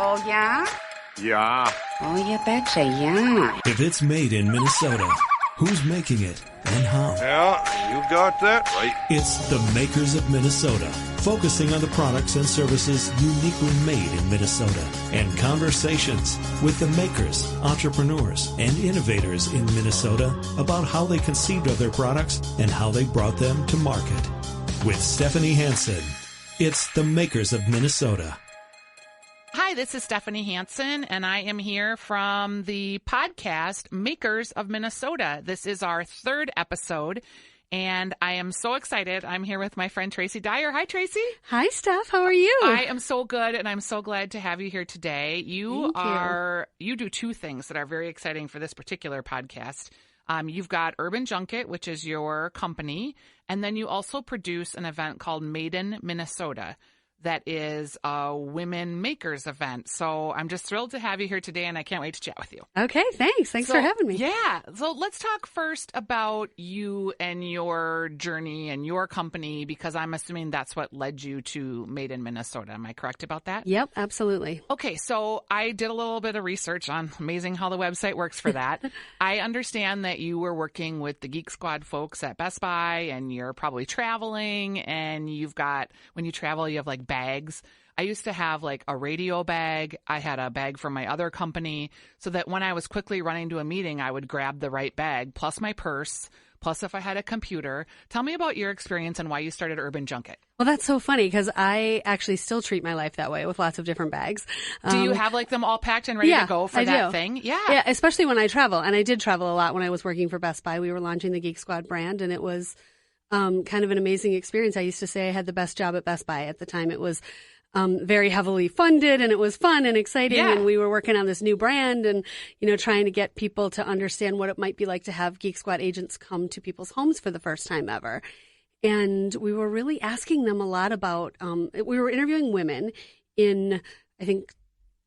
Oh, yeah? Yeah. Oh, you betcha, yeah. If it's made in Minnesota, who's making it and how? Yeah, you got that right. It's the Makers of Minnesota, focusing on the products and services uniquely made in Minnesota, and conversations with the makers, entrepreneurs, and innovators in Minnesota about how they conceived of their products and how they brought them to market. With Stephanie Hansen, it's the Makers of Minnesota. Hi, this is Stephanie Hansen, and I am here from the podcast Makers of Minnesota. This is our third episode, and I am so excited. I'm here with my friend Tracy Dyer. Hi, Tracy. Hi, Steph. How are you? I am so good, and I'm so glad to have you here today. You do two things that are very exciting for this particular podcast. You've got Urban Junket, which is your company, and then you also produce an event called Made in Minnesota. That is a women makers event. So I'm just thrilled to have you here today, and I can't wait to chat with you. Okay, thanks. Thanks for having me. Yeah. So let's talk first about you and your journey and your company, because I'm assuming that's what led you to Made in Minnesota. Am I correct about that? Yep, absolutely. Okay, so I did a little bit of research on amazing how the website works for that. I understand that you were working with the Geek Squad folks at Best Buy, and you're probably traveling, and you've got, when you travel, you have like bags. I used to have like a radio bag. I had a bag from my other company, so that when I was quickly running to a meeting, I would grab the right bag, plus my purse, plus if I had a computer. Tell me about your experience and why you started Urban Junket. Well, that's so funny because I actually still treat my life that way with lots of different bags. Do you have like them all packed and ready to go for that thing? Yeah. Yeah, especially when I travel. And I did travel a lot when I was working for Best Buy. We were launching the Geek Squad brand, and it was kind of an amazing experience. I used to say I had the best job at Best Buy at the time. It was very heavily funded, and it was fun and exciting. Yeah. And we were working on this new brand and, trying to get people to understand what it might be like to have Geek Squad agents come to people's homes for the first time ever. And we were really asking them a lot about, we were interviewing women in, I think,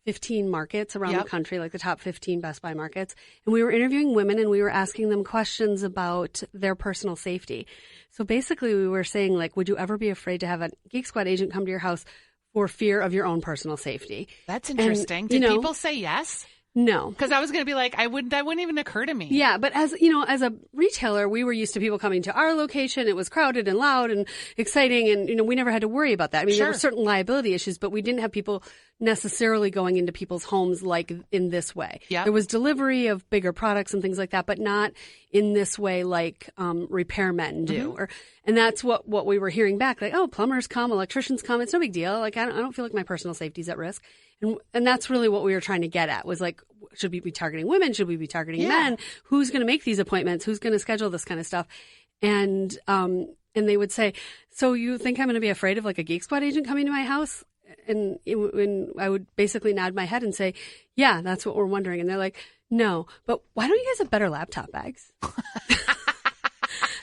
15 markets around the country, like the top 15 Best Buy markets. And we were interviewing women, and we were asking them questions about their personal safety. So basically we were saying, like, would you ever be afraid to have a Geek Squad agent come to your house for fear of your own personal safety? That's interesting. Did people say yes? No. Because I was going to be like, that wouldn't even occur to me. Yeah, but as a retailer, we were used to people coming to our location. It was crowded and loud and exciting, and we never had to worry about that. I mean, there were certain liability issues, but we didn't have people necessarily going into people's homes like in this way. Yep. There was delivery of bigger products and things like that, but not in this way like repairmen do. Mm-hmm. And that's what we were hearing back, like, oh, plumbers come, electricians come. It's no big deal. Like, I don't feel like my personal safety's at risk. And that's really what we were trying to get at, was like, should we be targeting women? Should we be targeting men? Who's going to make these appointments? Who's going to schedule this kind of stuff? And they would say, so you think I'm going to be afraid of like a Geek Squad agent coming to my house? And I would basically nod my head and say, yeah, that's what we're wondering. And they're like, no, but why don't you guys have better laptop bags?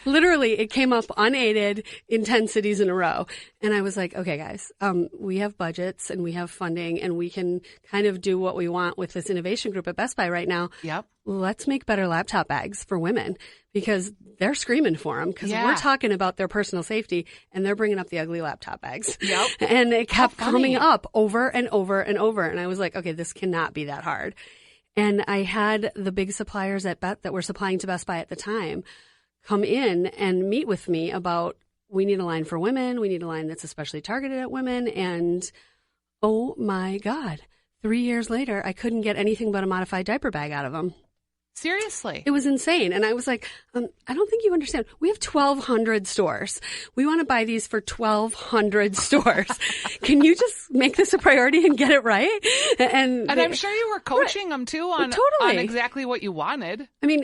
Literally, it came up unaided in 10 cities in a row. And I was like, okay, guys, we have budgets and we have funding, and we can kind of do what we want with this innovation group at Best Buy right now. Yep. Let's make better laptop bags for women, because they're screaming for them, because we're talking about their personal safety and they're bringing up the ugly laptop bags. Yep. And it kept coming up over and over and over. And I was like, okay, this cannot be that hard. And I had the big suppliers that were supplying to Best Buy at the time come in and meet with me about, we need a line for women. We need a line that's especially targeted at women. And oh my God, 3 years later, I couldn't get anything but a modified diaper bag out of them. Seriously? It was insane. And I was like, I don't think you understand. We have 1,200 stores. We want to buy these for 1,200 stores. Can you just make this a priority and get it right? And I'm sure you were coaching them too on exactly what you wanted. I mean,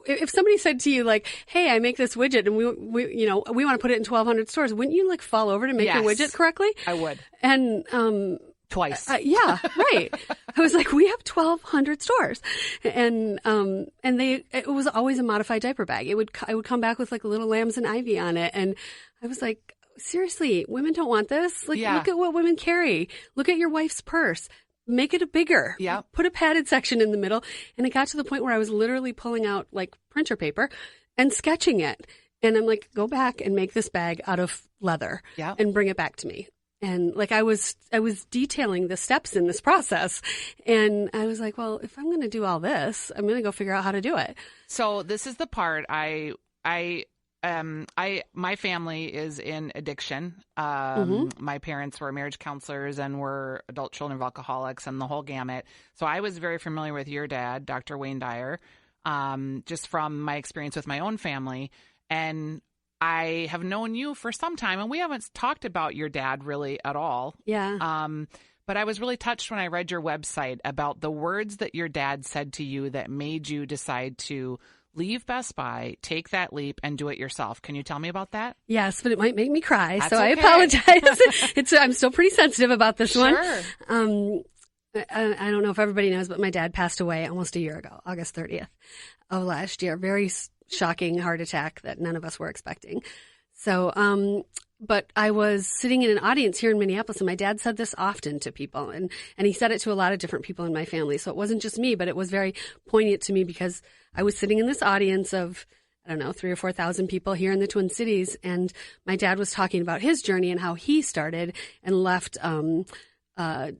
if somebody said to you like, hey, I make this widget and we want to put it in 1,200 stores, wouldn't you like fall over to make your widget correctly? I would. And, twice. Yeah, right. I was like, we have 1,200 stores, and it was always a modified diaper bag. It would come back with like little lambs and ivy on it, and I was like, seriously, women don't want this. Like, look at what women carry. Look at your wife's purse. Make it a bigger. Yeah. Put a padded section in the middle, and it got to the point where I was literally pulling out like printer paper and sketching it, and I'm like, go back and make this bag out of leather, and bring it back to me. And like I was detailing the steps in this process, and I was like, well, if I'm going to do all this, I'm going to go figure out how to do it. So this is the part my family is in addiction. My parents were marriage counselors and were adult children of alcoholics and the whole gamut. So I was very familiar with your dad, Dr. Wayne Dyer, just from my experience with my own family. And I have known you for some time, and we haven't talked about your dad really at all. Yeah. But I was really touched when I read your website about the words that your dad said to you that made you decide to leave Best Buy, take that leap, and do it yourself. Can you tell me about that? Yes, but it might make me cry, That's so I okay. apologize. I'm still pretty sensitive about this one. Sure. I don't know if everybody knows, but my dad passed away almost a year ago, August 30th of last year. Very shocking heart attack that none of us were expecting. So, but I was sitting in an audience here in Minneapolis, and my dad said this often to people, and he said it to a lot of different people in my family. So it wasn't just me, but it was very poignant to me because I was sitting in this audience of, I don't know, 3,000 or 4,000 people here in the Twin Cities, and my dad was talking about his journey and how he started and left a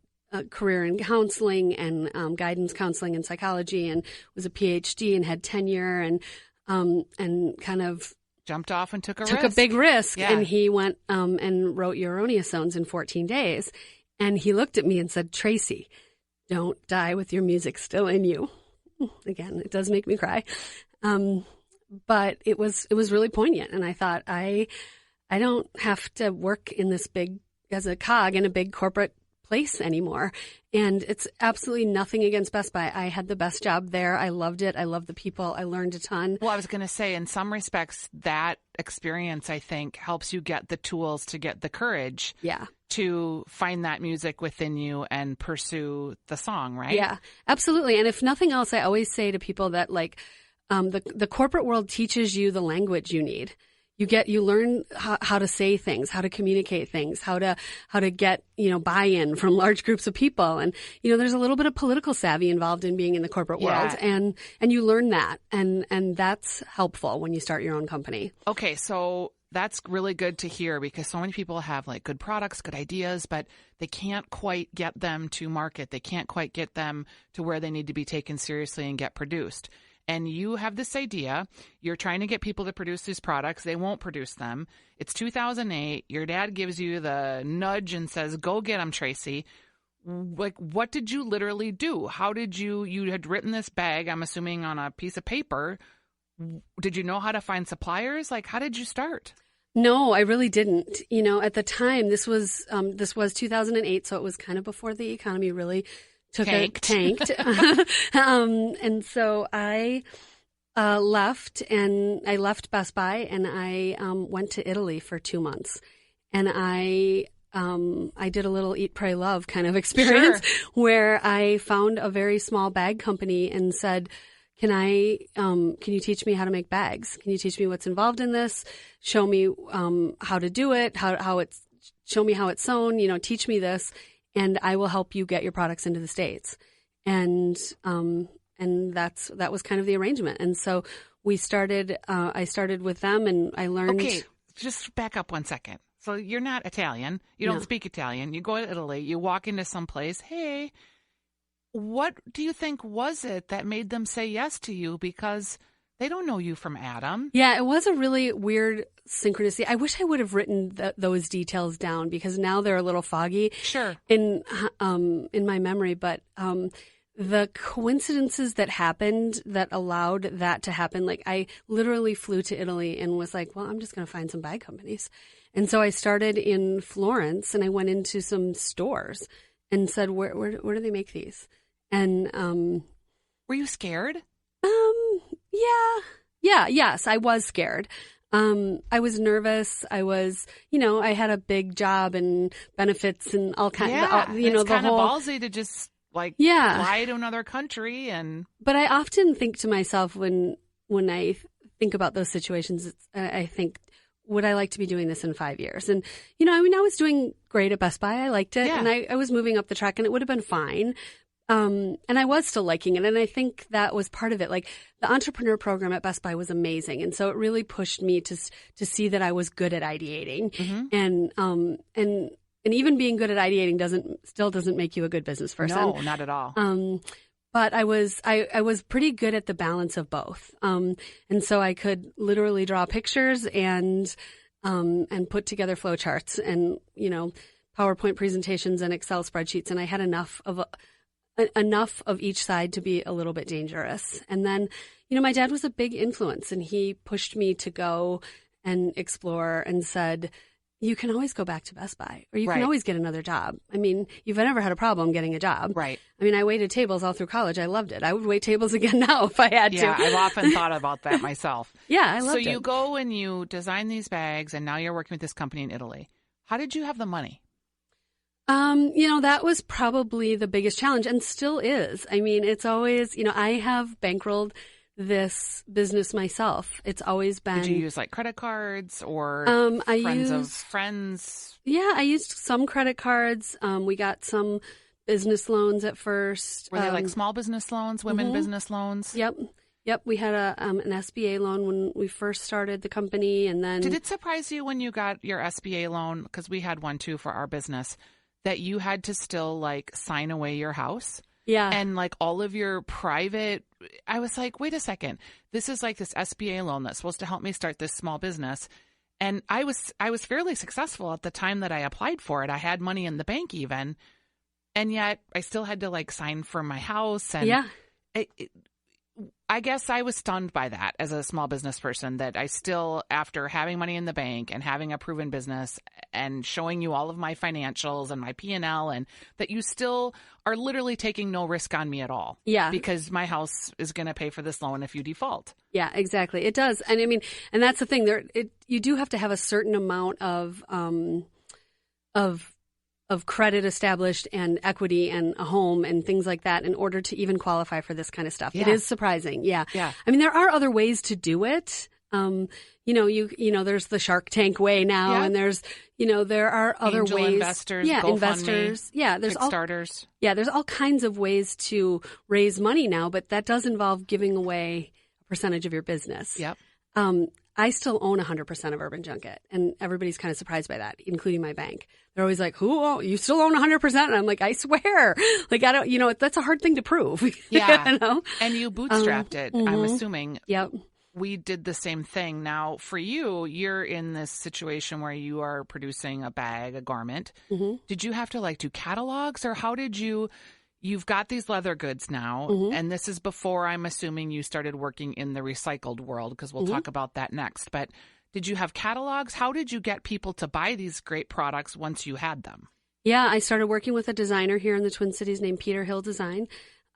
career in counseling and guidance counseling and psychology, and was a PhD and had tenure and kind of Jumped off and took a big risk. Yeah. And he went and wrote Euronia Zones in 14 days. And he looked at me and said, Tracy, don't die with your music still in you. Again, it does make me cry. But it was really poignant. And I thought, I don't have to work in this as a cog in a big corporate place anymore. And it's absolutely nothing against Best Buy. I had the best job there. I loved it. I loved the people. I learned a ton. Well, I was going to say, in some respects, that experience, I think, helps you get the tools to get the courage to find that music within you and pursue the song, right? Yeah, absolutely. And if nothing else, I always say to people that like the corporate world teaches you the language you need. You learn how to say things, how to communicate things, how to get, buy-in from large groups of people. And, there's a little bit of political savvy involved in being in the corporate world. And you learn that. And that's helpful when you start your own company. Okay. So that's really good to hear because so many people have like good products, good ideas, but they can't quite get them to market. They can't quite get them to where they need to be taken seriously and get produced. And you have this idea, you're trying to get people to produce these products. They won't produce them. It's 2008. Your dad gives you the nudge and says, go get them, Tracy. Like, what did you literally do? How did you had written this bag, I'm assuming on a piece of paper. Did you know how to find suppliers? Like, how did you start? No, I really didn't. At the time, this was 2008. So it was kind of before the economy really tanked. And so I left Best Buy and I went to Italy for 2 months, and I did a little eat, pray, love kind of experience where I found a very small bag company and said, can you teach me how to make bags? Can you teach me what's involved in this? Show me how to do it, show me how it's sewn, teach me this. And I will help you get your products into the States. And that was kind of the arrangement. And so we started, I started with them and I learned. Okay, just back up 1 second. So you're not Italian. You don't speak Italian. You go to Italy. You walk into some place. Hey, what do you think was it that made them say yes to you? Because they don't know you from Adam. Yeah, it was a really weird synchronicity. I wish I would have written those details down because now they're a little foggy. Sure. In my memory, but the coincidences that happened that allowed that to happen, like I literally flew to Italy and was like, well, I'm just going to find some bag companies. And so I started in Florence and I went into some stores and said, where do they make these? And were you scared? Yes, I was scared. I was nervous. I was, I had a big job and benefits and all kinds of, it's the kind whole. of ballsy to just fly to another country But I often think to myself when I think about those situations, I think, would I like to be doing this in 5 years? And, I was doing great at Best Buy. I liked it. Yeah. And I was moving up the track and it would have been fine. And I was still liking it. And I think that was part of it. Like the entrepreneur program at Best Buy was amazing. And so it really pushed me to see that I was good at ideating. Mm-hmm. and even being good at ideating still doesn't make you a good business person. No, not at all. But I was pretty good at the balance of both. And so I could literally draw pictures and put together flowcharts and, PowerPoint presentations and Excel spreadsheets. And I had enough of each side to be a little bit dangerous. And then, my dad was a big influence, and he pushed me to go and explore and said, you can always go back to Best Buy, or you can always get another job. I mean, you've never had a problem getting a job. Right. I mean, I waited tables all through college. I loved it. I would wait tables again now if I had to. Yeah, I've often thought about that myself. Yeah, I loved it. So you go and you design these bags, and now you're working with this company in Italy. How did you have the money? That was probably the biggest challenge, and still is. I mean, it's always, I have bankrolled this business myself. It's always been. Did you use like credit cards or friends of friends? Yeah, I used some credit cards. We got some business loans at first. Were they like small business loans, women business loans? Yep. We had an SBA loan when we first started the company, and then. Did it surprise you when you got your SBA loan? Because we had one too for our business, that you had to still like sign away your house. Yeah. And like all of your private, I was like, wait a second, this is like this SBA loan that's supposed to help me start this small business. And I was fairly successful at the time that I applied for it. I had money in the bank even, and yet I still had to like sign for my house. And yeah. I guess I was stunned by that as a small business person, that I still, after having money in the bank and having a proven business and showing you all of my financials and my P&L, and that you still are literally taking no risk on me at all. Yeah. Because my house is going to pay for this loan if you default. Yeah, exactly. It does. And I mean, and that's the thing you do have to have a certain amount of credit established and equity and a home and things like that in order to even qualify for this kind of stuff. Yeah. It is surprising. Yeah. Yeah. I mean, there are other ways to do it. There's the Shark Tank way now, and there's, there are other Angel ways. Investors, yeah, GoFundMe, investors. Yeah, there's Kickstarters. There's all kinds of ways to raise money now, but that does involve giving away a percentage of your business. Yep. I still own 100% of Urban Junket, and everybody's kind of surprised by that, including my bank. They're always like, "Who? You still own 100%?" And I'm like, "I swear." Like, I don't, that's a hard thing to prove. Yeah. And you bootstrapped it, I'm assuming. Yep. We did the same thing. Now, for you, you're in this situation where you are producing a bag, a garment. Mm-hmm. Did you have to like do catalogs, or how did you've got these leather goods now, and this is before, I'm assuming, you started working in the recycled world, because we'll talk about that next. But did you have catalogs? How did you get people to buy these great products once you had them? Yeah, I started working with a designer here in the Twin Cities named Peter Hill Design,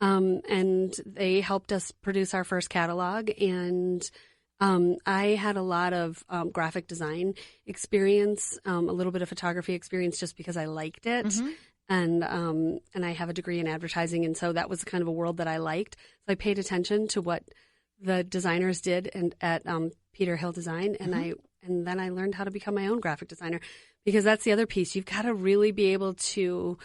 and they helped us produce our first catalog. And I had a lot of graphic design experience, a little bit of photography experience, just because I liked it. Mm-hmm. And I have a degree in advertising, and so that was kind of a world that I liked. So I paid attention to what the designers did at Peter Hill Design, and and then I learned how to become my own graphic designer, because that's the other piece. You've got to really be able to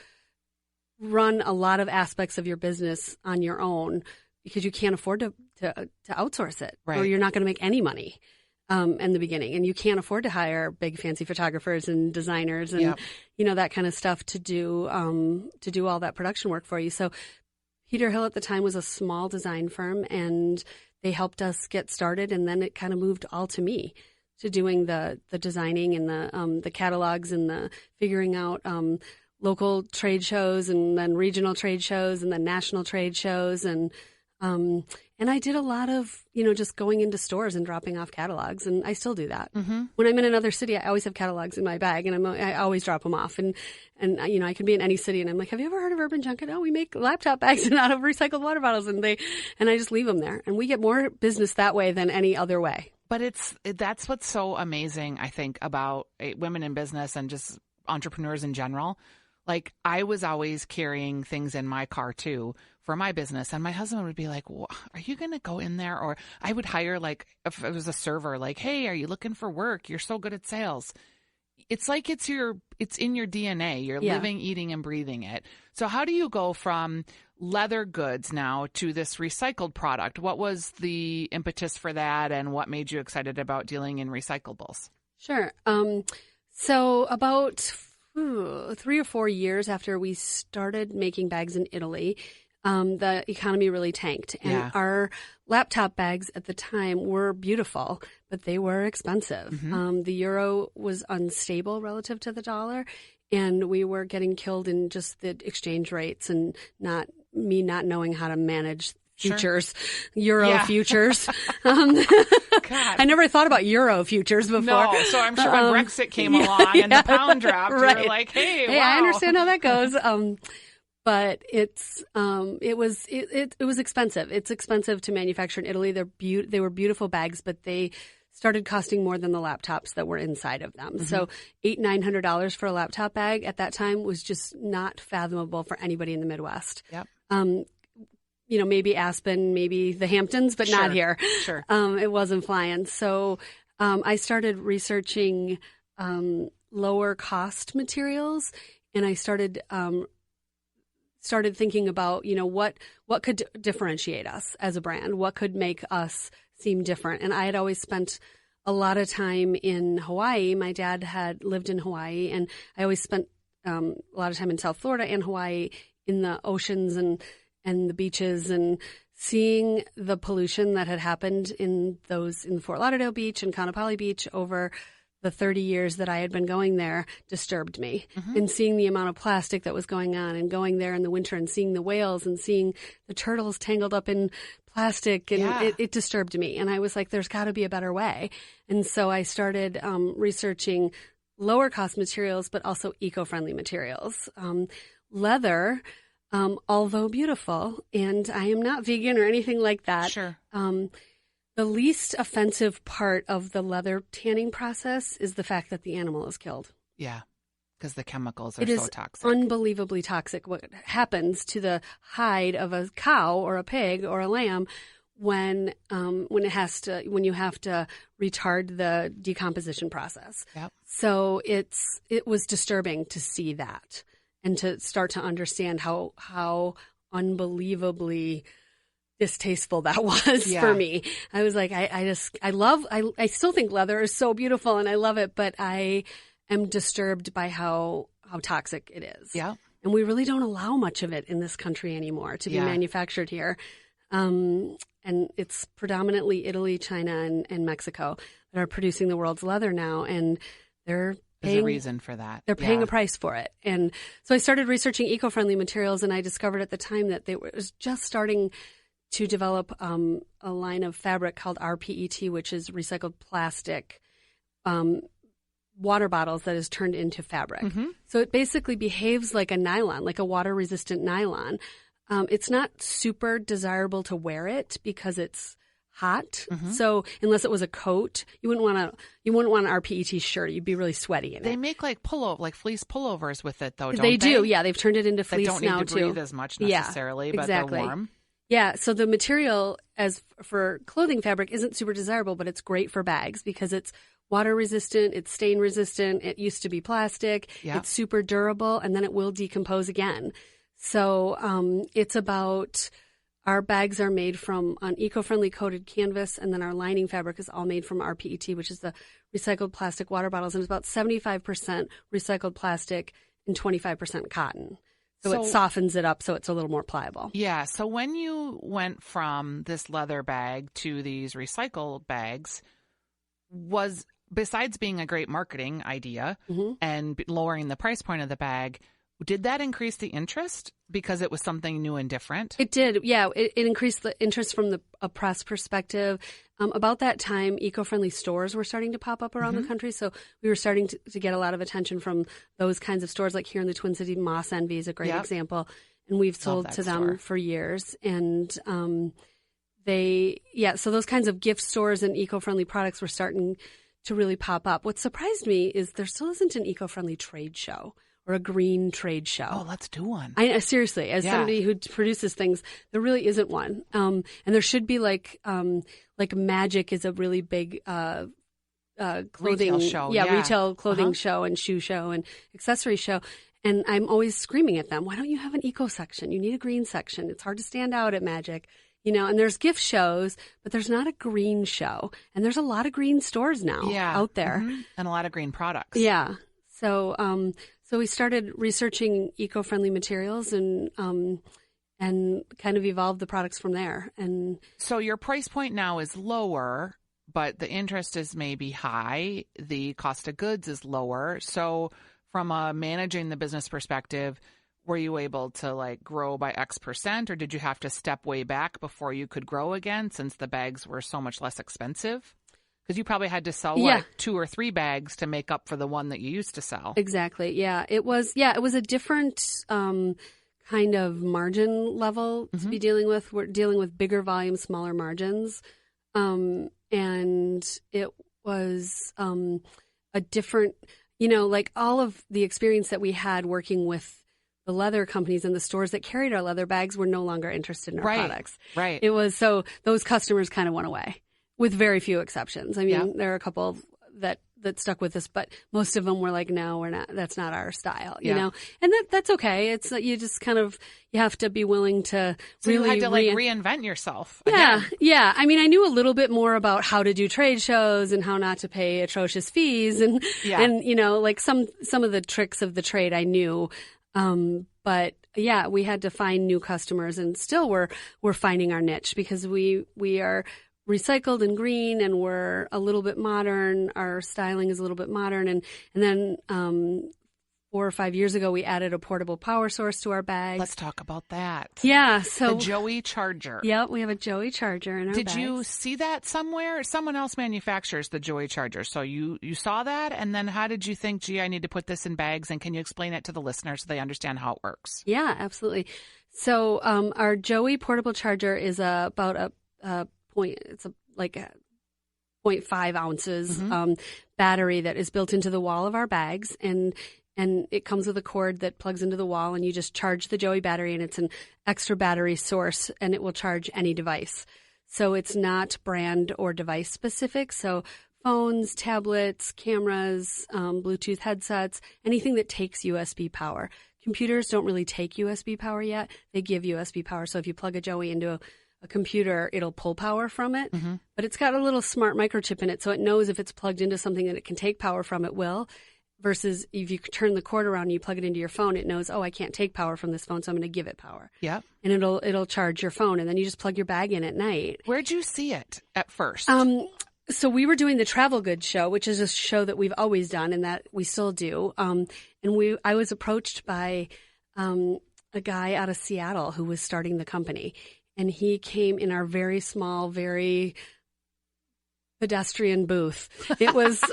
run a lot of aspects of your business on your own, because you can't afford to outsource it, or you're not going to make any money. In the beginning, and you can't afford to hire big fancy photographers and designers and that kind of stuff to do all that production work for you. So Peter Hill at the time was a small design firm, and they helped us get started, and then it kind of moved all to me, to doing the designing and the catalogs and the figuring out local trade shows, and then regional trade shows, and then national trade shows, and I did a lot of, just going into stores and dropping off catalogs, and I still do that. Mm-hmm. When I'm in another city, I always have catalogs in my bag, and I always drop them off. And I can be in any city, and I'm like, "Have you ever heard of Urban Junket? Oh, we make laptop bags out of recycled water bottles," and I just leave them there, and we get more business that way than any other way. But that's what's so amazing, I think, about women in business and just entrepreneurs in general. Like, I was always carrying things in my car too for my business, and my husband would be like, well, "Are you going to go in there?" Or I would hire, like, if it was a server, like, "Hey, are you looking for work? You're so good at sales." It's like it's in your DNA. You're living, eating, and breathing it. So how do you go from leather goods now to this recycled product? What was the impetus for that, and what made you excited about dealing in recyclables? Sure. So about 3 or 4 years after we started making bags in Italy, the economy really tanked. And our laptop bags at the time were beautiful, but they were expensive. The euro was unstable relative to the dollar, and we were getting killed in just the exchange rates and not knowing how to manage futures, euro futures. I never thought about euro futures before. No, so I'm sure when Brexit came along and the pound dropped, you were like, hey, wow. I understand how that goes. But it was expensive. It's expensive to manufacture in Italy. They were beautiful bags, but they started costing more than the laptops that were inside of them. So $800-900 for a laptop bag at that time was just not fathomable for anybody in the Midwest. Yep. Maybe Aspen, maybe the Hamptons, but not here. Sure. It wasn't flying. So I started researching lower cost materials, and I started thinking about, what could differentiate us as a brand? What could make us seem different? And I had always spent a lot of time in Hawaii. My dad had lived in Hawaii, and I always spent a lot of time in South Florida and Hawaii in the oceans and the beaches, and seeing the pollution that had happened in Fort Lauderdale Beach and Kaanapali Beach over the 30 years that I had been going there disturbed me. And seeing the amount of plastic that was going on, and going there in the winter and seeing the whales and seeing the turtles tangled up in plastic, and it disturbed me. And I was like, there's got to be a better way. And so I started researching lower cost materials, but also eco-friendly materials. Leather, although beautiful, and I am not vegan or anything like that. Sure. The least offensive part of the leather tanning process is the fact that the animal is killed. Yeah, because the chemicals are so toxic. Unbelievably toxic. What happens to the hide of a cow or a pig or a lamb when you have to retard the decomposition process. Yep. So it was disturbing to see that and to start to understand how unbelievably distasteful that was for me. I was like, I still think leather is so beautiful and I love it, but I am disturbed by how toxic it is. Yeah. And we really don't allow much of it in this country anymore to be manufactured here. And it's predominantly Italy, China, and Mexico that are producing the world's leather now. And there's a reason for that. They're paying a price for it. And so I started researching eco-friendly materials, and I discovered at the time that it was just starting to develop a line of fabric called rPET, which is recycled plastic water bottles that is turned into fabric. So it basically behaves like a nylon, like a water-resistant nylon. It's not super desirable to wear it because it's hot. So unless it was a coat, you wouldn't want an rPET shirt. You'd be really sweaty in it. They make like fleece pullovers with it, though, don't they? They do. Yeah, they've turned it into fleece now too. They don't need to breathe as much necessarily, but they're warm. Yeah, so the material as for clothing fabric isn't super desirable, but it's great for bags because it's water resistant, it's stain resistant, it used to be plastic, it's super durable, and then it will decompose again. So it's about, our bags are made from an eco-friendly coated canvas, and then our lining fabric is all made from rPET, which is the recycled plastic water bottles, and it's about 75% recycled plastic and 25% cotton. So it softens it up so it's a little more pliable. Yeah. So when you went from this leather bag to these recycled bags, was, besides being a great marketing idea and lowering the price point of the bag, did that increase the interest because it was something new and different? It did. Yeah. It increased the interest from a press perspective. About that time, eco-friendly stores were starting to pop up around the country. So we were starting to get a lot of attention from those kinds of stores. Like here in the Twin Cities, Moss Envy is a great example. And we've sold to them for years. And so those kinds of gift stores and eco-friendly products were starting to really pop up. What surprised me is there still isn't an eco-friendly trade show or a green trade show. Oh, let's do one. Seriously, as somebody who produces things, there really isn't one. And there should be like Magic is a really big clothing retail show. Retail clothing show and shoe show and accessory show. And I'm always screaming at them, why don't you have an eco section? You need a green section. It's hard to stand out at Magic. And there's gift shows, but there's not a green show. And there's a lot of green stores now out there. And a lot of green products. Yeah. So So we started researching eco-friendly materials and kind of evolved the products from there. And So your price point now is lower, but the interest is maybe high. The cost of goods is lower. So from a managing the business perspective, were you able to like grow by X%, or did you have to step way back before you could grow again since the bags were so much less expensive? Because you probably had to sell what, 2 or 3 bags to make up for the one that you used to sell. Exactly. Yeah. It was a different kind of margin level to be dealing with. We're dealing with bigger volume, smaller margins. And it was a different, like all of the experience that we had working with the leather companies and the stores that carried our leather bags were no longer interested in our products. Right. It was, so those customers kind of went away with very few exceptions. I mean, there are a couple that stuck with us, but most of them were like, no, we're not, that's not our style, you know? And that's okay. It's you just kind of, you have to be willing to you had to reinvent yourself. Yeah. Again. Yeah. I mean, I knew a little bit more about how to do trade shows and how not to pay atrocious fees and like some of the tricks of the trade I knew. But yeah, we had to find new customers, and still we're finding our niche because we are recycled and green, and we're a little bit modern. Our styling is a little bit modern. And then 4 or 5 years ago, we added a portable power source to our bags. Let's talk about that. Yeah. So the Joey Charger. Yep. We have a Joey Charger in our bags. Did you see that somewhere? Someone else manufactures the Joey Charger. So you saw that, and then how did you think, gee, I need to put this in bags, and can you explain it to the listeners so they understand how it works? Yeah, absolutely. So our Joey portable charger is about a 0.5 ounces battery that is built into the wall of our bags, and it comes with a cord that plugs into the wall, and you just charge the Joey battery, and it's an extra battery source, and it will charge any device. So it's not brand or device specific. So phones, tablets, cameras, Bluetooth headsets, anything that takes USB power. Computers don't really take USB power yet. They give USB power. So if you plug a Joey into a computer, it'll pull power from it. But it's got a little smart microchip in it, so it knows if it's plugged into something that it can take power from, it will. Versus if you turn the cord around and you plug it into your phone, it knows, oh, I can't take power from this phone, so I'm going to give it power. Yep. And it'll charge your phone, and then you just plug your bag in at night. Where'd you see it at first? So we were doing the Travel Goods Show, which is a show that we've always done and that we still do. And I was approached by a guy out of Seattle who was starting the company. And he came in our very small, very pedestrian booth. It was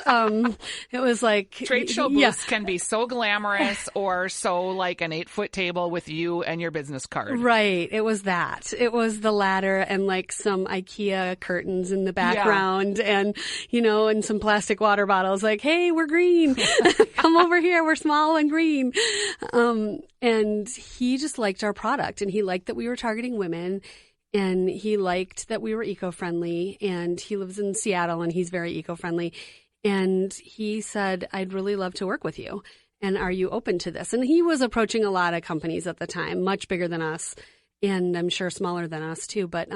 like trade show booths can be so glamorous or so like an 8-foot table with you and your business card. Right. It was that. It was the ladder and like some IKEA curtains in the background and, and some plastic water bottles like, hey, we're green. Come over here. We're small and green. And he just liked our product, and he liked that we were targeting women. And he liked that we were eco-friendly, and he lives in Seattle, and he's very eco-friendly. And he said, I'd really love to work with you. And are you open to this? And he was approaching a lot of companies at the time, much bigger than us, and I'm sure smaller than us too. But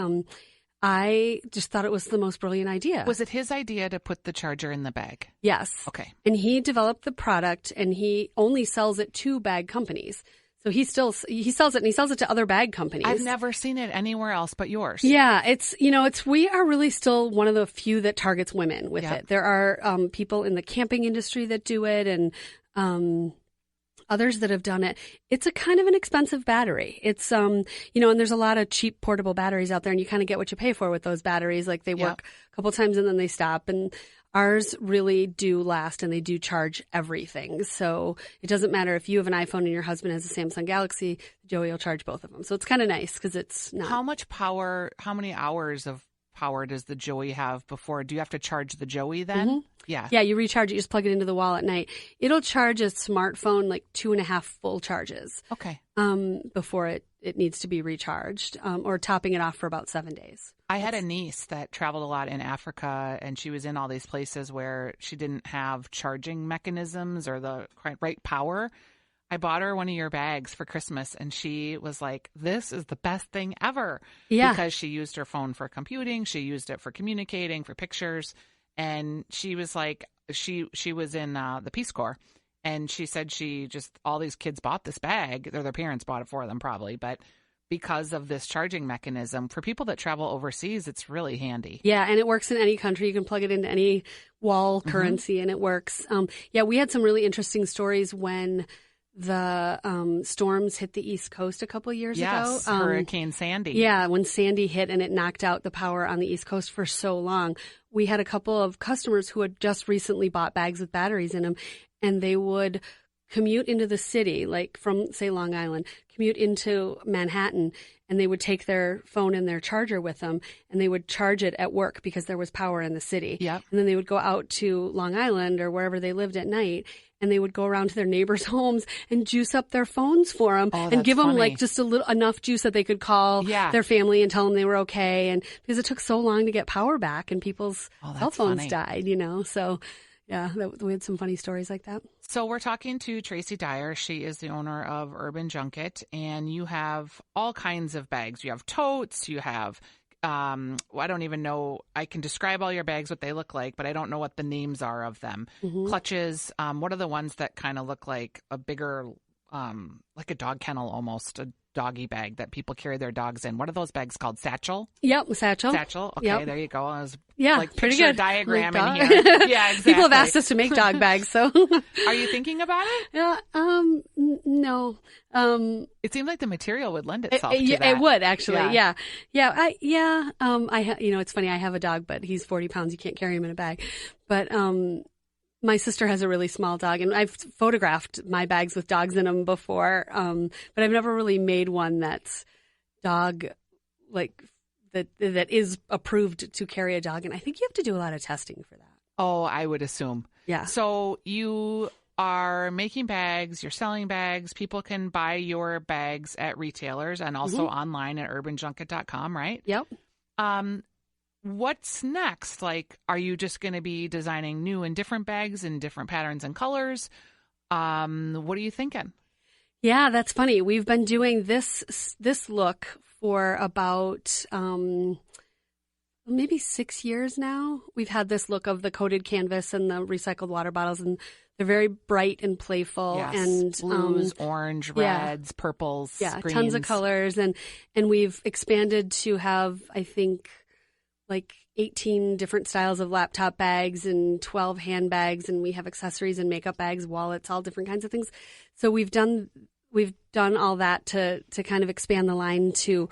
I just thought it was the most brilliant idea. Was it his idea to put the charger in the bag? Yes. Okay. And he developed the product, and he only sells it to bag companies. So he sells it, and he sells it to other bag companies. I've never seen it anywhere else but yours. Yeah, we are really still one of the few that targets women with it. There are people in the camping industry that do it, and others that have done it. It's a kind of an expensive battery. It's and there's a lot of cheap portable batteries out there, and you kind of get what you pay for with those batteries. Like they work a couple times and then they stop, and ours really do last, and they do charge everything. So it doesn't matter if you have an iPhone and your husband has a Samsung Galaxy, Joey will charge both of them. So it's kind of nice because it's not. How many hours of power does the Joey have before? Do you have to charge the Joey then? Yeah. Yeah, you recharge it. You just plug it into the wall at night. It'll charge a smartphone like 2.5 full charges. Okay. Before it needs to be recharged, or topping it off for about 7 days. I had a niece that traveled a lot in Africa, and she was in all these places where she didn't have charging mechanisms or the right power. I bought her one of your bags for Christmas, and she was like, this is the best thing ever. Yeah. Because she used her phone for computing. She used it for communicating, for pictures. And she was like, she was in the Peace Corps. And she said all these kids bought this bag, or their parents bought it for them probably, but because of this charging mechanism, for people that travel overseas, it's really handy. Yeah, and it works in any country. You can plug it into any wall currency and it works. We had some really interesting stories when the storms hit the East Coast a couple years ago. Yes, Hurricane Sandy. Yeah, when Sandy hit and it knocked out the power on the East Coast for so long. We had a couple of customers who had just recently bought bags with batteries in them, and they would commute into the city, like from, say, Long Island, commute into Manhattan, and they would take their phone and their charger with them, and they would charge it at work because there was power in the city. Yep. And then they would go out to Long Island or wherever they lived at night, and they would go around to their neighbors' homes and juice up their phones for them and give them like just enough juice that they could call their family and tell them they were okay. And because it took so long to get power back and people's cell phones died, So yeah, we had some funny stories like that. So we're talking to Tracy Dyer. She is the owner of Urban Junket, and you have all kinds of bags. You have totes, you have I don't even know. I can describe all your bags, what they look like, but I don't know what the names are of them. Clutches. What are the ones that kind of look like a bigger, like a dog kennel almost, a doggy bag that people carry their dogs in? What are those bags called? Satchel? Yep, satchel. Satchel. Okay, There you go. I was like pretty picture good diagram like in here. Yeah, exactly. People have asked us to make dog bags, so. Are you thinking about it? Yeah. No. It seemed like the material would lend itself to that. It would actually. Yeah. It's funny. I have a dog, but he's 40 pounds. You can't carry him in a bag. But my sister has a really small dog, and I've photographed my bags with dogs in them before. But I've never really made one that's dog like that is approved to carry a dog. And I think you have to do a lot of testing for that. Oh, I would assume. Yeah. So you are making bags, you're selling bags. People can buy your bags at retailers and also online at urbanjunket.com, right? Yep. What's next? Like, are you just going to be designing new and different bags in different patterns and colors? What are you thinking? Yeah, that's funny. We've been doing this look for about maybe 6 years now. We've had this look of the coated canvas and the recycled water bottles, and they're very bright and playful. Yes. And blues, orange, reds, purples, greens. Tons of colors. And we've expanded to have, I think, like 18 different styles of laptop bags and 12 handbags, and we have accessories and makeup bags, wallets, all different kinds of things. So we've done all that to kind of expand the line to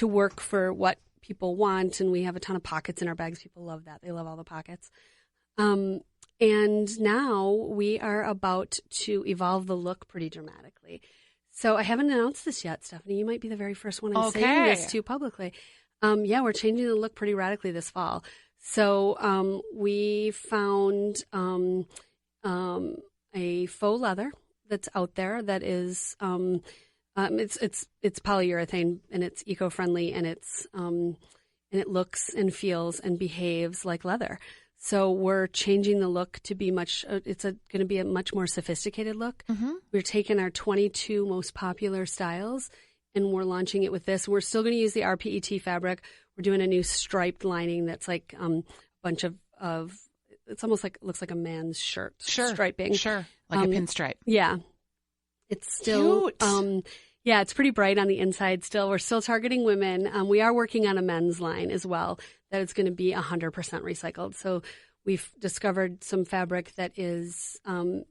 work for what people want, and we have a ton of pockets in our bags. People love that. They love all the pockets. And now we are about to evolve the look pretty dramatically. So I haven't announced this yet, Stephanie. You might be the very first one I'm saying this to publicly. We're changing the look pretty radically this fall. So we found a faux leather that's out there that is it's polyurethane, and it's eco-friendly, and it looks and feels and behaves like leather. So we're changing the look to be going to be a much more sophisticated look. We're taking our 22 most popular styles, and we're launching it with this. We're still going to use the RPET fabric. We're doing a new striped lining that's like a bunch of it's almost like, looks like a man's shirt. Striping. Sure. Like a pinstripe. Yeah. It's still, cute. It's pretty bright on the inside still. We're still targeting women. We are working on a men's line as well that is going to be 100% recycled. So we've discovered some fabric that is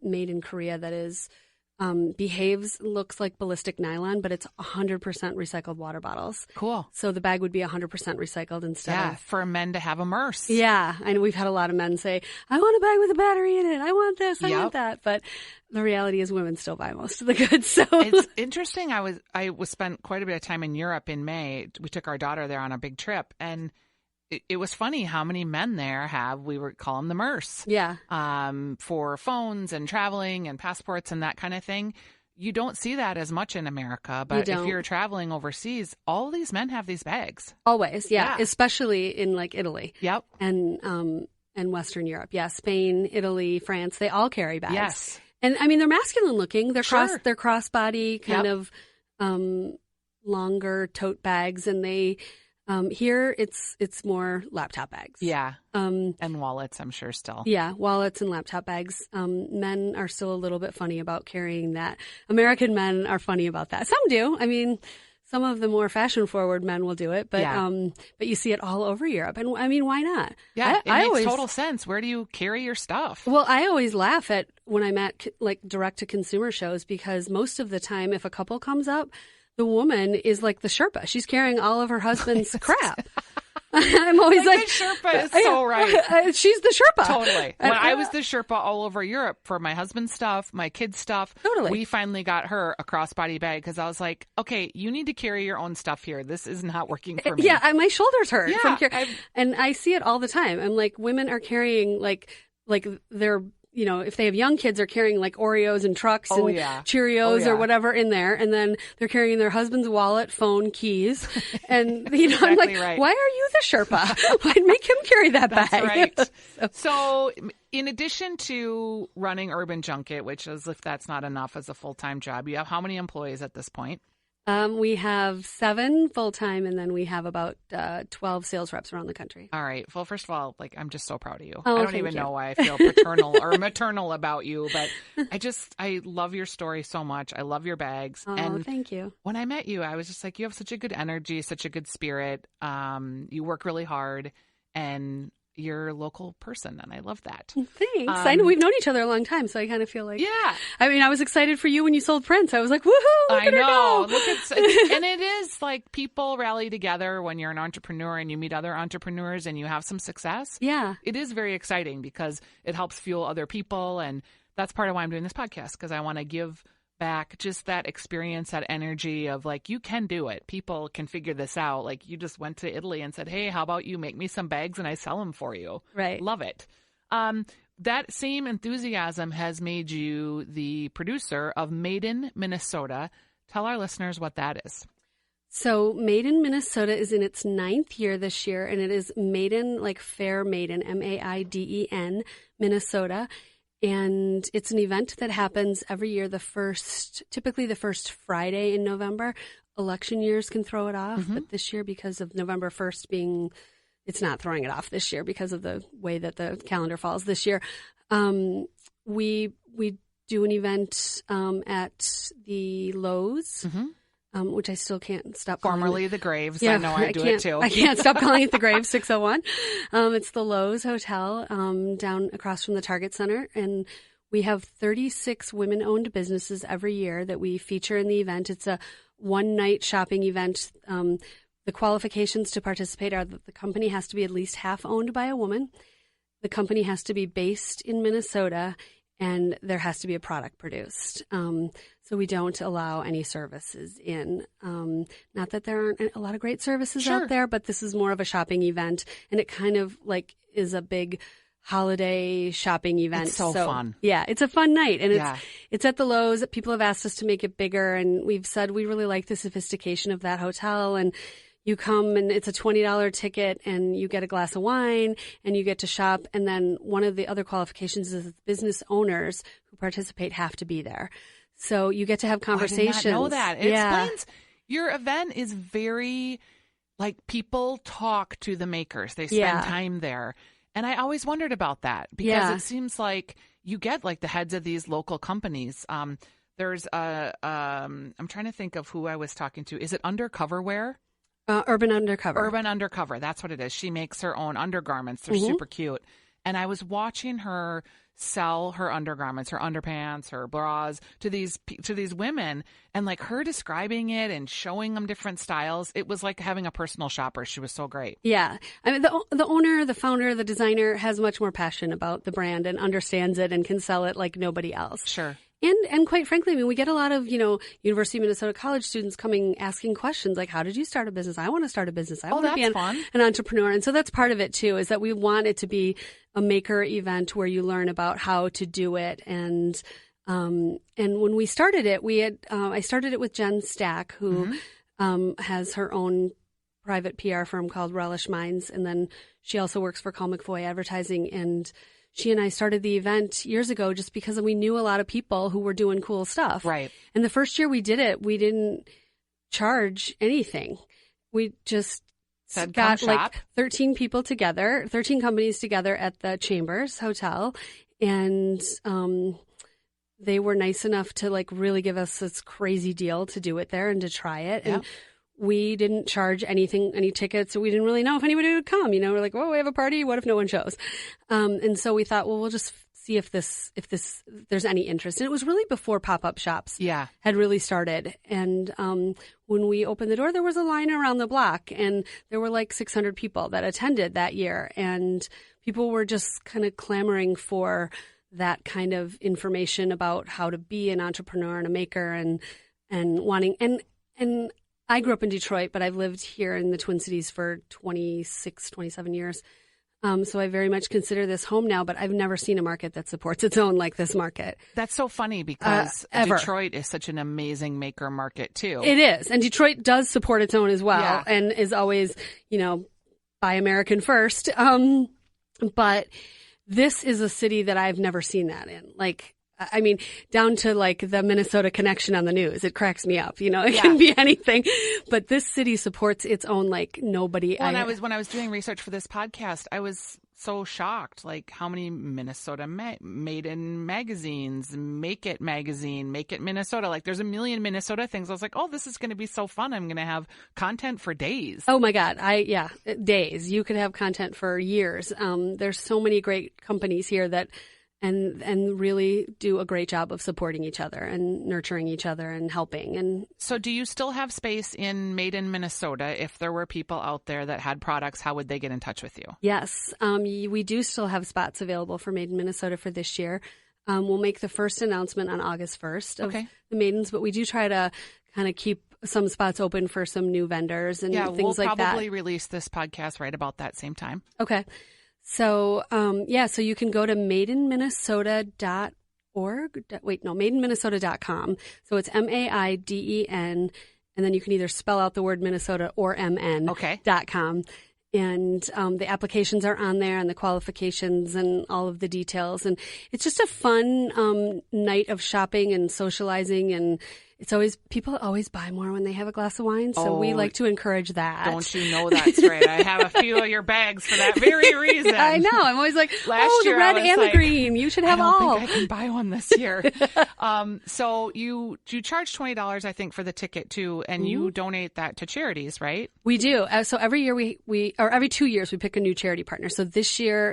made in Korea that is looks like ballistic nylon, but it's 100% recycled water bottles. Cool. So the bag would be 100% recycled instead of... for men to have immerse. Yeah, and we've had a lot of men say, I want a bag with a battery in it. I want this. I want that. But the reality is women still buy most of the goods. So it's interesting. I was spent quite a bit of time in Europe in May. We took our daughter there on a big trip, and it was funny how many men there we would call them the MERS. Yeah. For phones and traveling and passports and that kind of thing. You don't see that as much in America, but if you're traveling overseas, all these men have these bags. Always, yeah. Especially in like Italy. Yep. And Western Europe. Yeah, Spain, Italy, France, they all carry bags. Yes. And I mean, they're masculine looking. They're crossbody kind of longer tote bags, and they Here, it's more laptop bags. Yeah. And wallets, I'm sure still. Yeah, wallets and laptop bags. Men are still a little bit funny about carrying that. American men are funny about that. Some do. I mean, some of the more fashion-forward men will do it, but but you see it all over Europe. And I mean, why not? Yeah, it makes total sense. Where do you carry your stuff? Well, I always laugh at when I'm at like direct-to-consumer shows because most of the time, if a couple comes up, the woman is like the Sherpa. She's carrying all of her husband's crap. I'm always like the Sherpa is so right. She's the Sherpa. Totally. When I was the Sherpa all over Europe for my husband's stuff, my kids' stuff, we finally got her a crossbody bag because I was like, okay, you need to carry your own stuff here. This is not working for me. Yeah, my shoulders hurt from carrying. And I see it all the time. I'm like, women are carrying like they're, you know, if they have young kids, are carrying like Oreos and Trucks and Cheerios or whatever in there. And then they're carrying their husband's wallet, phone, keys. And, you know, I'm like, why are you the Sherpa? Why make him carry that bag? That's right. So in addition to running Urban Junket, which is, if that's not enough as a full-time job, you have how many employees at this point? We have 7 full-time, and then we have about 12 sales reps around the country. All right. Well, first of all, like, I'm just so proud of you. Oh, I don't even know why I feel paternal or maternal about you, but I love your story so much. I love your bags. Oh, and thank you. When I met you, I was just like, you have such a good energy, such a good spirit. You work really hard, and you're a local person, and I love that. Thanks. I know we've known each other a long time, so I kind of feel like, yeah. I mean, I was excited for you when you sold Prince. I was like, woohoo! I know. And it is like people rally together when you're an entrepreneur and you meet other entrepreneurs and you have some success. Yeah, it is very exciting because it helps fuel other people, and that's part of why I'm doing this podcast, because I want to give back just that experience, that energy of like, you can do it. People can figure this out. Like, you just went to Italy and said, hey, how about you make me some bags and I sell them for you? Right. Love it. That same enthusiasm has made you the producer of Made in Minnesota. Tell our listeners what that is. So Made in Minnesota is in its 9th year this year, and it is Maiden, like Fair Maiden, Maiden, Minnesota. And it's an event that happens every year, typically the first Friday in November. Election years can throw it off, but this year, because of November 1st it's not throwing it off this year because of the way that the calendar falls this year. We do an event at the Lowe's, which I still can't stop calling. Formerly the Graves. Yeah, I know I do it too. I can't stop calling it the Graves 601. It's the Lowe's Hotel down across from the Target Center. And we have 36 women-owned businesses every year that we feature in the event. It's a one-night shopping event. The qualifications to participate are that the company has to be at least half owned by a woman. The company has to be based in Minnesota, and there has to be a product produced. So we don't allow any services in. Not that there aren't a lot of great services out there, but this is more of a shopping event, and it kind of like is a big holiday shopping event. It's so fun. Yeah, it's a fun night, and it's at the Lowe's. People have asked us to make it bigger, and we've said we really like the sophistication of that hotel, and you come and it's a $20 ticket and you get a glass of wine and you get to shop. And then one of the other qualifications is business owners who participate have to be there. So you get to have conversations. I did not know that. It explains your event is very like people talk to the makers. They spend time there. And I always wondered about that because it seems like you get like the heads of these local companies. There's I'm trying to think of who I was talking to. Is it Undercover Wear? Urban Undercover. Urban Undercover. That's what it is. She makes her own undergarments. They're super cute. And I was watching her sell her undergarments, her underpants, her bras to these women, and like her describing it and showing them different styles. It was like having a personal shopper. She was so great. Yeah. I mean, the owner, the founder, the designer has much more passion about the brand and understands it and can sell it like nobody else. Sure. And quite frankly, I mean, we get a lot of, University of Minnesota college students coming asking questions like, how did you start a business? I want to start a business. I want to be an entrepreneur. And so that's part of it too, is that we want it to be a maker event where you learn about how to do it. And when we started it, I started it with Jen Stack, who has her own private PR firm called Relish Minds. And then she also works for Call McFoy Advertising. And she and I started the event years ago just because we knew a lot of people who were doing cool stuff. Right. And the first year we did it, we didn't charge anything. We just Said got come like shop. 13 people together, 13 companies together at the Chambers Hotel. And they were nice enough to like really give us this crazy deal to do it there and to try it. Yep. And we didn't charge any tickets. So we didn't really know if anybody would come. You know, we're like, well, we have a party. What if no one shows? And so we thought, well, we'll just see if there's any interest. And it was really before pop-up shops Yeah. had really started. And when we opened the door, there was a line around the block, and there were like 600 people that attended that year. And people were just kind of clamoring for that kind of information about how to be an entrepreneur and a maker, and wanting and I grew up in Detroit, but I've lived here in the Twin Cities for 27 years. So I very much consider this home now, but I've never seen a market that supports its own like this market. That's so funny because Ever. Detroit is such an amazing maker market too. It is. And Detroit does support its own as well, Yeah. and is always, buy American first. But this is a city that I've never seen that in. Like, I mean, down to like the Minnesota connection on the news. It cracks me up. It Yeah. can be anything. But this city supports its own like nobody. Well, when I was doing research for this podcast, I was so shocked, like how many Minnesota made in magazines, Make It magazine, Make It Minnesota. Like there's a million Minnesota things. I was like, oh, this is going to be so fun. I'm going to have content for days. Oh my God. Days. You could have content for years. There's so many great companies here that and really do a great job of supporting each other and nurturing each other and helping. And So do you still have space in Made in Minnesota? If there were people out there that had products, how would they get in touch with you? yes, we do still have spots available for Made in Minnesota for this year. We'll make the first announcement on August 1st of Okay. the Maidens, but we do try to kind of keep some spots open for some new vendors and Yeah, things we'll like that. probably release this podcast right about that same time. Okay. So, so you can go to madeinminnesota.org. madeinminnesota.com. So it's MAIDEN, and then you can either spell out the word Minnesota or MN. Okay. .com. And the applications are on there and the qualifications and all of the details. And it's just a fun night of shopping and socializing, and people always buy more when they have a glass of wine. So we like to encourage that. Don't you know that's right? I have a few of your bags for that very reason. I know. I'm always like, Last the year I red was and like, the green. You should have I don't all. think I can buy one this year. So you charge $20, I think, for the ticket too, and you donate that to charities, right? We do. So every year or every 2 years we pick a new charity partner. So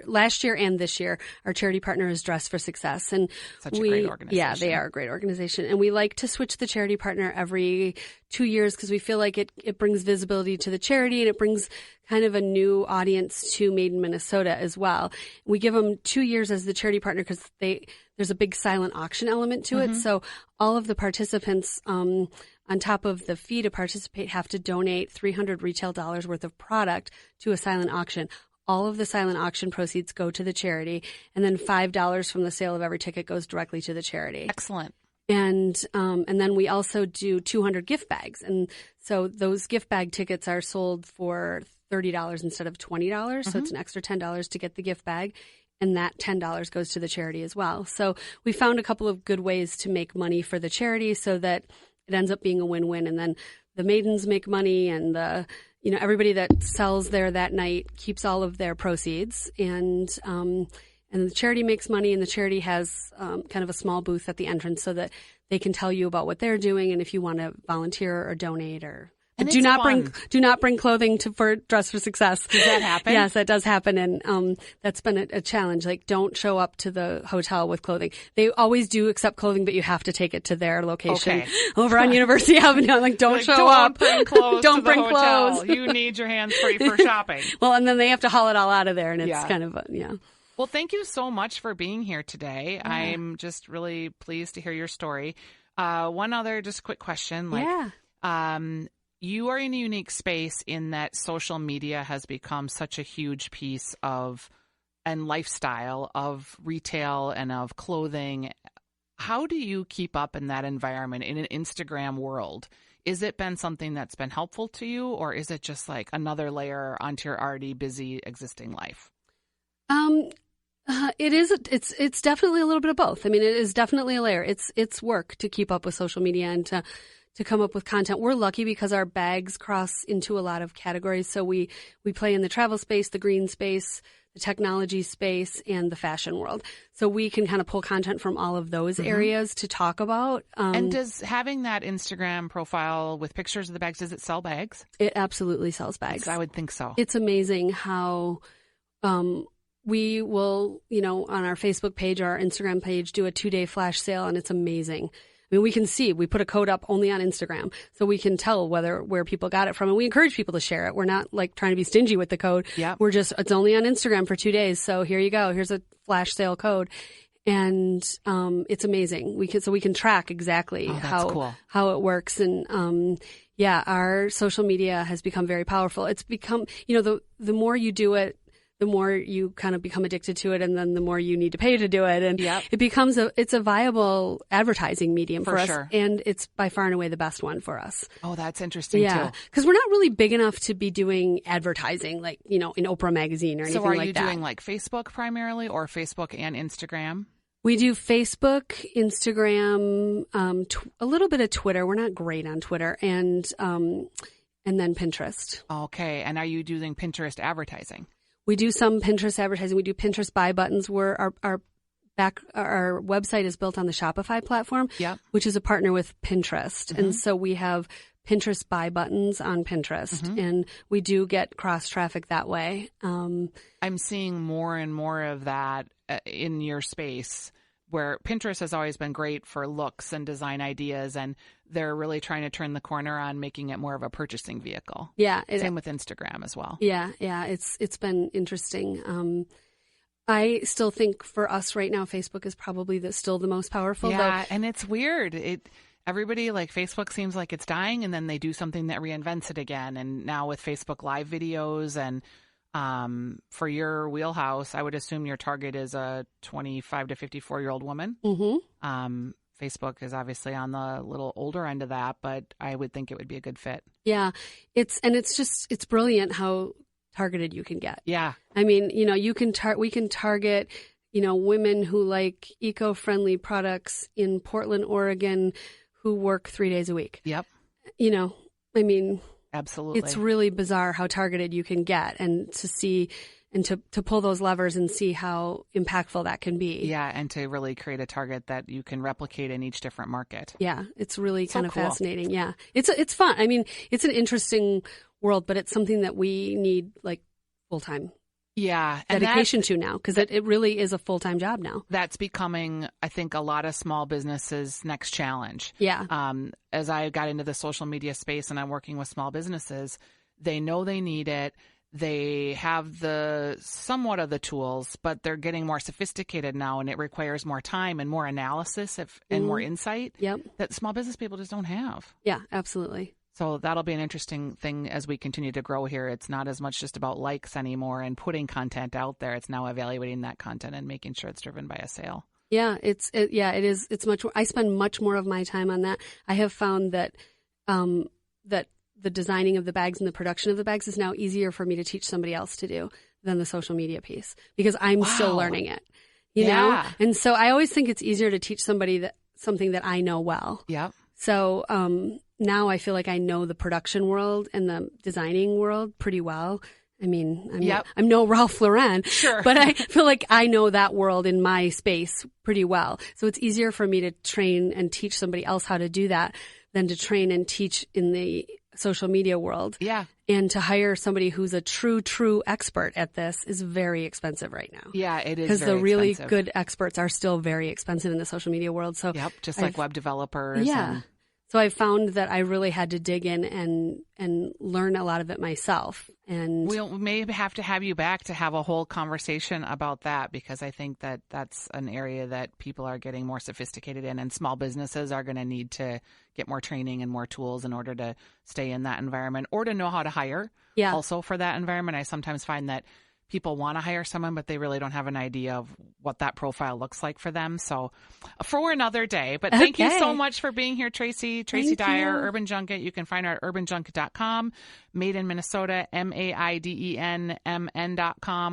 last year and this year, our charity partner is Dress for Success, and Such a great organization. Yeah, they are a great organization, and we like to switch the charity partner every 2 years because we feel like it brings visibility to the charity, and it brings kind of a new audience to Made in Minnesota as well. We give them 2 years as the charity partner because there's a big silent auction element to it. So all of the participants, on top of the fee to participate, have to donate $300 retail dollars worth of product to a silent auction. All of the silent auction proceeds go to the charity, and then $5 from the sale of every ticket goes directly to the charity. Excellent. And then we also do 200 gift bags. And so those gift bag tickets are sold for $30 instead of $20. So it's an extra $10 to get the gift bag. And that $10 goes to the charity as well. So we found a couple of good ways to make money for the charity so that it ends up being a win-win. And then the maidens make money, and everybody that sells there that night keeps all of their proceeds. And the charity makes money, and the charity has kind of a small booth at the entrance so that they can tell you about what they're doing, and if you want to volunteer or donate or. And Do it's not fun. bring clothing for Dress for Success. Does that happen? Yes, that does happen, and that's been a challenge. Like, don't show up to the hotel with clothing. They always do accept clothing, but you have to take it to their location Okay. over on University Avenue. I'm like, don't show up. Bring clothes Don't to the bring hotel. clothes. You need your hands free for shopping. Well, and then they have to haul it all out of there, and it's Yeah. kind of Well, thank you so much for being here today. I'm just really pleased to hear your story. One other just quick question. You are in a unique space in that social media has become such a huge piece of and lifestyle of retail and of clothing. How do you keep up in that environment in an Instagram world? Is it been something that's been helpful to you, or is it just like another layer onto your already busy existing life? It is. It's definitely a little bit of both. I mean, it is definitely a layer. It's work to keep up with social media and to come up with content. We're lucky because our bags cross into a lot of categories. So we play in the travel space, the green space, the technology space, and the fashion world. So we can kind of pull content from all of those areas to talk about. And does having that Instagram profile with pictures of the bags, does it sell bags? It absolutely sells bags. I would think so. It's amazing how we will, on our Facebook page or our Instagram page, do a 2-day flash sale, and it's amazing. I mean, we can see, we put a code up only on Instagram, so we can tell where people got it from, and we encourage people to share it. We're not like trying to be stingy with the code. Yep. It's only on Instagram for 2 days, so here you go. Here's a flash sale code. And it's amazing. We can track exactly how it works. And our social media has become very powerful. It's become, the more you do it, the more you kind of become addicted to it, and then the more you need to pay to do it. And it becomes it's a viable advertising medium for us. Sure. And it's by far and away the best one for us. Oh, that's interesting too. Because we're not really big enough to be doing advertising like, in Oprah magazine or anything like that. So are you doing like Facebook primarily, or Facebook and Instagram? We do Facebook, Instagram, a little bit of Twitter. We're not great on Twitter, and then Pinterest. Okay. And are you doing Pinterest advertising? We do some Pinterest advertising. We do Pinterest buy buttons where our website is built on the Shopify platform, which is a partner with Pinterest. And so we have Pinterest buy buttons on Pinterest, and we do get cross traffic that way. I'm seeing more and more of that in your space, where Pinterest has always been great for looks and design ideas, and they're really trying to turn the corner on making it more of a purchasing vehicle. Yeah. Same with Instagram as well. Yeah. It's been interesting. I still think for us right now, Facebook is probably still the most powerful. Yeah, and it's weird. Everybody, like, Facebook seems like it's dying, and then they do something that reinvents it again. And now with Facebook Live videos and for your wheelhouse, I would assume your target is a 25 to 54-year-old woman. Facebook is obviously on the little older end of that, but I would think it would be a good fit. Yeah, it's brilliant how targeted you can get. Yeah, I mean, we can target, women who like eco-friendly products in Portland, Oregon, who work 3 days a week. Yep. I mean. Absolutely. It's really bizarre how targeted you can get, and to see and to pull those levers and see how impactful that can be. Yeah, and to really create a target that you can replicate in each different market. Yeah, it's really kind of cool. fascinating. Yeah, it's fun. I mean, it's an interesting world, but it's something that we need like full-time dedication to now, because it really is a full-time job now. That's becoming, I think, a lot of small businesses' next challenge. Yeah. As I got into the social media space and I'm working with small businesses, they know they need it. They have somewhat of the tools, but they're getting more sophisticated now, and it requires more time and more analysis and more insight that small business people just don't have. Yeah, absolutely. So that'll be an interesting thing as we continue to grow here. It's not as much just about likes anymore and putting content out there. It's now evaluating that content and making sure it's driven by a sale. Yeah, it is. It's much more. I spend much more of my time on that. I have found that that the designing of the bags and the production of the bags is now easier for me to teach somebody else to do than the social media piece, because I'm still learning it. You know, and so I always think it's easier to teach somebody something that I know well. Yeah. So now I feel like I know the production world and the designing world pretty well. I mean, I'm no Ralph Lauren, but I feel like I know that world in my space pretty well. So it's easier for me to train and teach somebody else how to do that than to train and teach in the social media world. Yeah. And to hire somebody who's a true expert at this is very expensive right now. Yeah, it is. Because the really good experts are still very expensive in the social media world. So just like web developers. Yeah. So I found that I really had to dig in and learn a lot of it myself. And we'll maybe have to have you back to have a whole conversation about that, because I think that that's an area that people are getting more sophisticated in, and small businesses are going to need to get more training and more tools in order to stay in that environment, or to know how to hire also for that environment. I sometimes find that people want to hire someone, but they really don't have an idea of what that profile looks like for them. So for another day, but thank you so much for being here, Tracy. Tracy Dyer, Urban Junket. You can find her at urbanjunket.com, Made in Minnesota, MAIDENMN.com,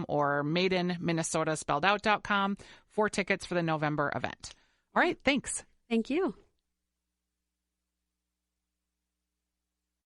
or Made in Minnesota spelled out.com for tickets for the November event. All right. Thanks. Thank you.